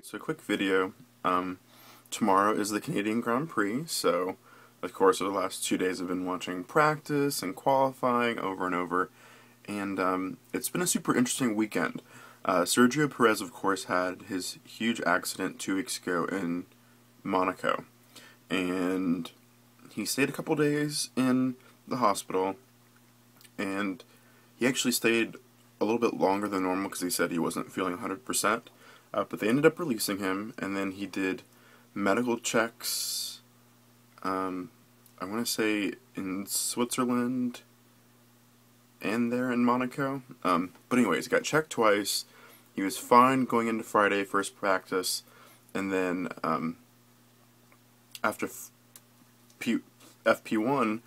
So a quick video. Tomorrow is the Canadian Grand Prix, so of course over the last 2 days I've been watching practice and qualifying over and over, and it's been a super interesting weekend. Sergio Perez, of course, had his huge accident 2 weeks ago in Monaco, and he stayed a couple days in the hospital, and he actually stayed a little bit longer than normal because he said he wasn't feeling 100%. But they ended up releasing him, and then he did medical checks, I want to say in Switzerland and there in Monaco. But anyways, he got checked twice. He was fine going into Friday, first practice, and then after FP1,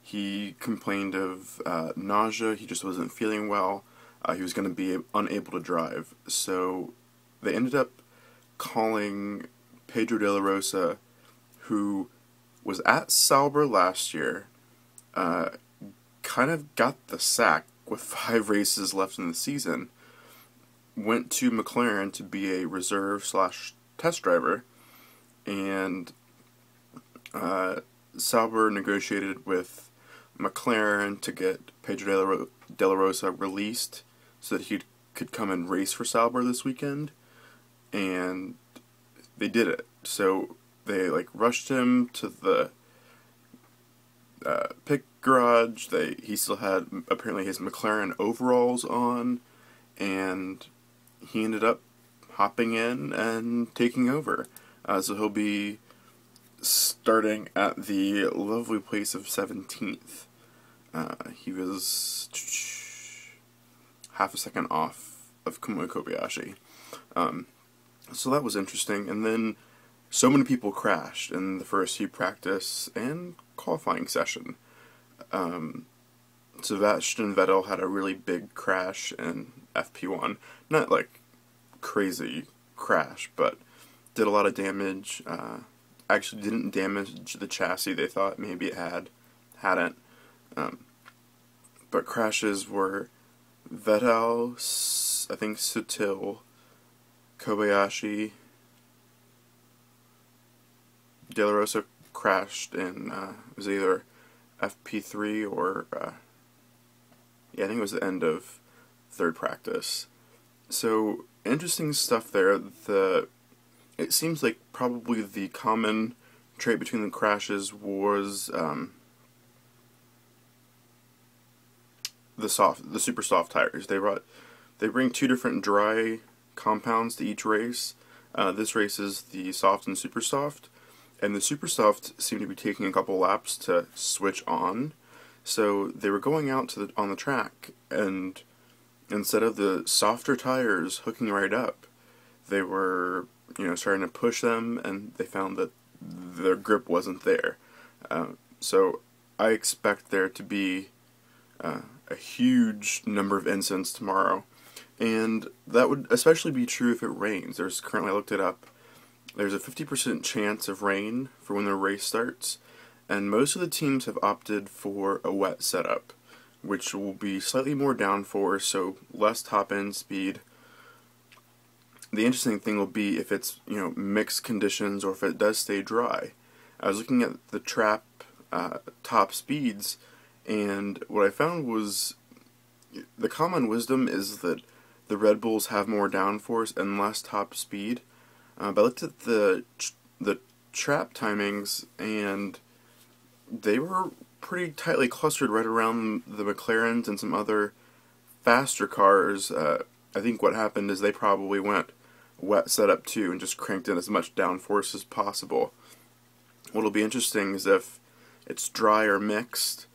he complained of nausea. He just wasn't feeling well. He was going to be unable to drive. So they ended up calling Pedro de la Rosa, who was at Sauber last year, kind of got the sack with 5 races left in the season, went to McLaren to be a reserve/test driver, and Sauber negotiated with McLaren to get Pedro de la Rosa released so that he could come and race for Sauber this weekend. And they did it. So they rushed him to the pit garage. He still had apparently his McLaren overalls on, and he ended up hopping in and taking over. So he'll be starting at the lovely place of 17th. He was half a second off of Kamui Kobayashi. So that was interesting, and then so many people crashed in the first few practice and qualifying session. Sebastian Vettel had a really big crash in FP1. Not crazy crash, but did a lot of damage. Actually didn't damage the chassis. They thought maybe it hadn't. But crashes were Vettel, I think Sutil, Kobayashi, De La Rosa crashed in, it was either FP3 or, yeah, I think it was the end of third practice. So, interesting stuff there. It seems like probably the common trait between the crashes was, the super soft tires. They bring 2 different dry compounds to each race. This race is the soft and super soft, and the super soft seemed to be taking a couple laps to switch on. So they were going out on the track, and instead of the softer tires hooking right up, they were starting to push them, and they found that their grip wasn't there. So I expect there to be a huge number of incidents tomorrow. And that would especially be true if it rains. Currently, I looked it up, there's a 50% chance of rain for when the race starts, and most of the teams have opted for a wet setup, which will be slightly more downforce, so less top-end speed. The interesting thing will be if it's, mixed conditions or if it does stay dry. I was looking at the trap top speeds, and what I found was the common wisdom is that the Red Bulls have more downforce and less top speed. But I looked at the trap timings, and they were pretty tightly clustered right around the McLarens and some other faster cars. I think what happened is they probably went wet setup too and just cranked in as much downforce as possible. What'll be interesting is if it's dry or mixed,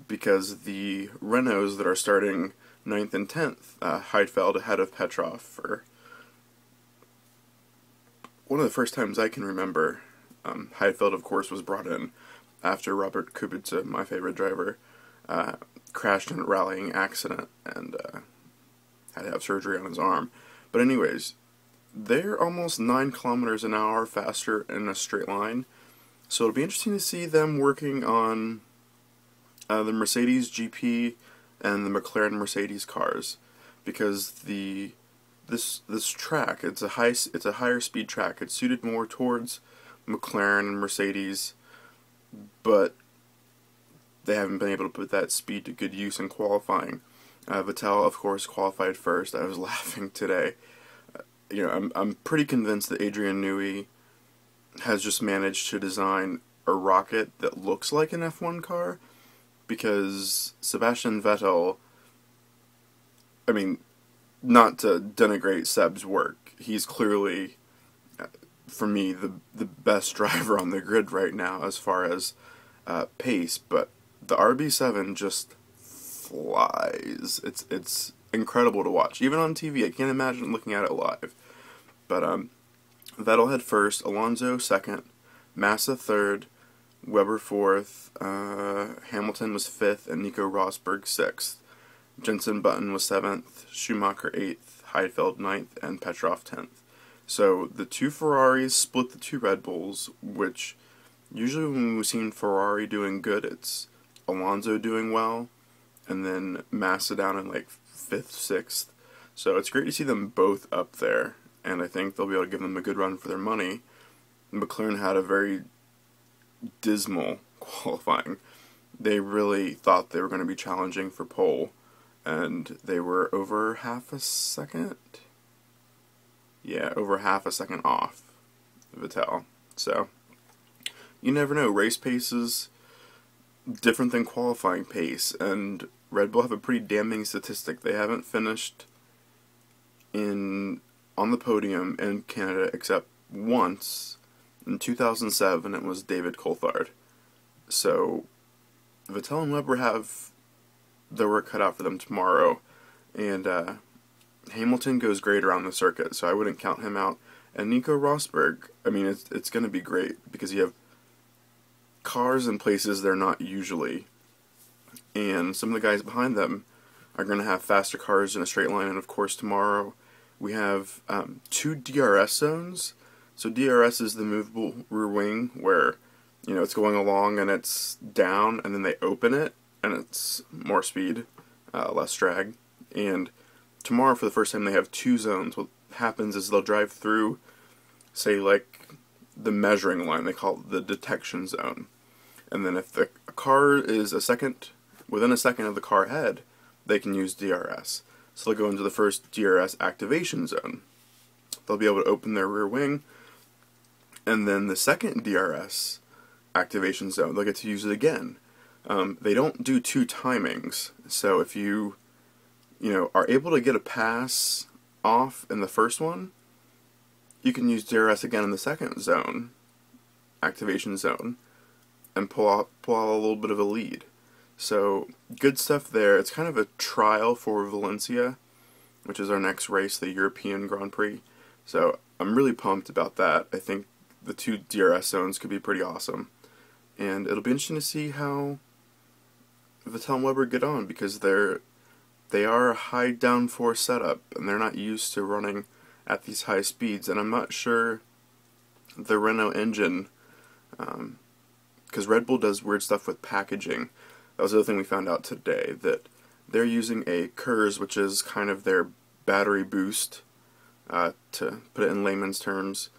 because the Renaults that are starting 9th and 10th, Heidfeld ahead of Petrov for one of the first times I can remember. Heidfeld, of course, was brought in after Robert Kubica, my favorite driver, crashed in a rallying accident and had to have surgery on his arm. But anyways, they're almost 9 kilometers an hour faster in a straight line, so it'll be interesting to see them working on the Mercedes GP and the McLaren Mercedes cars, because the this track. It's a higher speed track. It's suited more towards McLaren and Mercedes, but they haven't been able to put that speed to good use in qualifying. Vettel, of course, qualified first. I was laughing today. I'm pretty convinced that Adrian Newey has just managed to design a rocket that looks like an F1 car, because Sebastian Vettel, I mean, not to denigrate Seb's work, he's clearly, for me, the best driver on the grid right now as far as pace, but the RB7 just flies. It's incredible to watch, even on TV. I can't imagine looking at it live. But Vettel had first, Alonso second, Massa third, Webber fourth, Hamilton was fifth, and Nico Rosberg sixth. Jenson Button was seventh, Schumacher eighth, Heidfeld ninth, and Petrov 10th. So the two Ferraris split the two Red Bulls, which usually when we've seen Ferrari doing good, it's Alonso doing well, and then Massa down in like 5th, 6th. So it's great to see them both up there, and I think they'll be able to give them a good run for their money. McLaren had a very dismal qualifying. They really thought they were going to be challenging for pole, and they were over half a second? Yeah, over half a second off Vettel. So, you never know. Race pace is different than qualifying pace, and Red Bull have a pretty damning statistic. They haven't finished on the podium in Canada except once. In 2007, it was David Coulthard. So, Vettel and Webber have their work cut out for them tomorrow, and Hamilton goes great around the circuit, so I wouldn't count him out. And Nico Rosberg, I mean, it's going to be great, because you have cars in places they're not usually, and some of the guys behind them are going to have faster cars in a straight line. And of course tomorrow we have 2 DRS zones. So DRS is the movable rear wing, where it's going along and it's down, and then they open it and it's more speed, less drag. And tomorrow, for the first time, they have 2 zones. What happens is they'll drive through, say, like the measuring line. They call it the detection zone. And then if the car is within a second of the car head, they can use DRS. So they'll go into the first DRS activation zone. They'll be able to open their rear wing, and then the second DRS activation zone, they'll get to use it again. They don't do 2 timings, so if you are able to get a pass off in the first one, you can use DRS again in the second zone, activation zone, and pull out a little bit of a lead. So, good stuff there. It's kind of a trial for Valencia, which is our next race, the European Grand Prix. So, I'm really pumped about that. I think the 2 DRS zones could be pretty awesome. And it'll be interesting to see how Vettel and Webber get on, because they are a high downforce setup, and they're not used to running at these high speeds. And I'm not sure the Renault engine, because Red Bull does weird stuff with packaging. That was the other thing we found out today, that they're using a KERS, which is kind of their battery boost, to put it in layman's terms.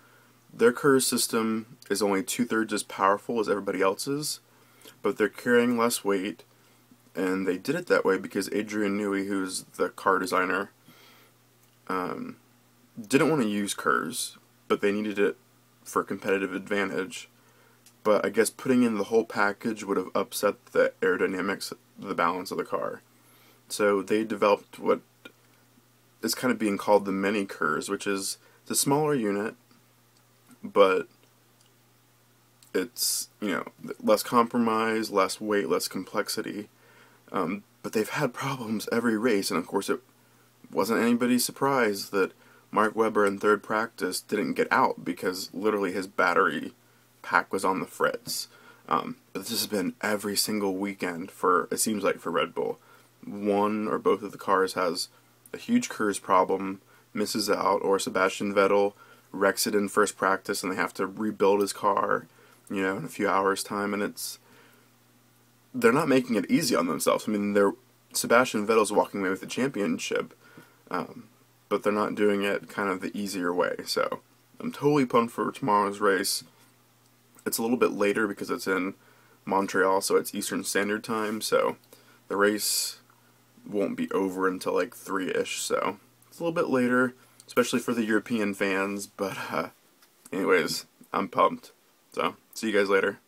Their KERS system is only 2/3 as powerful as everybody else's, but they're carrying less weight, and they did it that way because Adrian Newey, who's the car designer, didn't want to use KERS, but they needed it for competitive advantage. But I guess putting in the whole package would have upset the aerodynamics, the balance of the car. So they developed what is kind of being called the mini KERS, which is a smaller unit, but it's, less compromise, less weight, less complexity. But they've had problems every race, and of course it wasn't anybody's surprise that Mark Webber in third practice didn't get out, because literally his battery pack was on the fritz. But this has been every single weekend it seems like, for Red Bull. One or both of the cars has a huge KERS problem, misses out, or Sebastian Vettel wrecks it in first practice and they have to rebuild his car, in a few hours' time, and they're not making it easy on themselves. I mean, Sebastian Vettel's walking away with the championship. but they're not doing it kind of the easier way. So I'm totally pumped for tomorrow's race. It's a little bit later because it's in Montreal, so it's Eastern Standard Time, so the race won't be over until like 3-ish, so it's a little bit later, especially for the European fans, but anyways, I'm pumped. So, see you guys later.